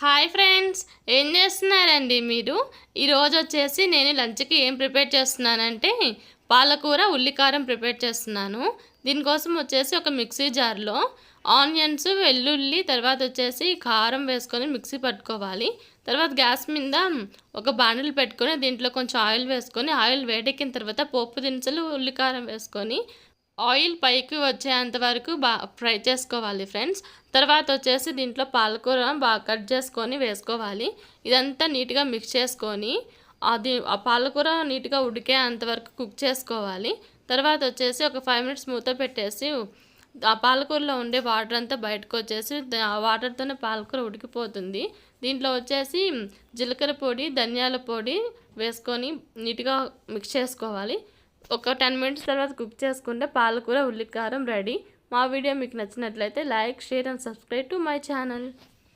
Hi friends, ఏం చేస్తున్నారండి మీరు? ఈరోజు వచ్చేసి నేను లంచ్కి ఏం ప్రిపేర్ చేస్తున్నానంటే పాలకూర ఉల్లికారం ప్రిపేర్ చేస్తున్నాను. దీనికోసం వచ్చేసి ఒక మిక్సీ జార్లో ఆనియన్స్, వెల్లుల్లి, తర్వాత వచ్చేసి కారం వేసుకొని మిక్సీ పట్టుకోవాలి. తర్వాత గ్యాస్ మీద ఒక బాండిల్ పెట్టుకొని దీంట్లో కొంచెం ఆయిల్ వేసుకొని ఆయిల్ వేడెక్కిన తర్వాత పోపు దినుసులు, ఉల్లికారం వేసుకొని ఆయిల్ పైకి వచ్చేంత వరకు ఫ్రై చేసుకోవాలి ఫ్రెండ్స్. తర్వాత వచ్చేసి దీంట్లో పాలకూర బాగా కట్ చేసుకొని వేసుకోవాలి. ఇదంతా నీట్గా మిక్స్ చేసుకొని ఆ పాలకూర నీట్గా ఉడికే అంతవరకు కుక్ చేసుకోవాలి. తర్వాత వచ్చేసి ఒక 5 మినిట్స్ మూత పెట్టేసి ఆ పాలకూరలో ఉండే వాటర్ అంతా బయటకు వచ్చేసి ఆ వాటర్తోనే పాలకూర ఉడికిపోతుంది. దీంట్లో వచ్చేసి జీలకర్ర పొడి, ధనియాల పొడి వేసుకొని నీట్గా మిక్స్ చేసుకోవాలి. ఒక 10 మినిట్స్ తర్వాత కుక్ చేసుకుంటే పాలకూర ఉల్లికారం రెడీ. మా వీడియో మీకు నచ్చినట్లయితే like, share and subscribe to my channel.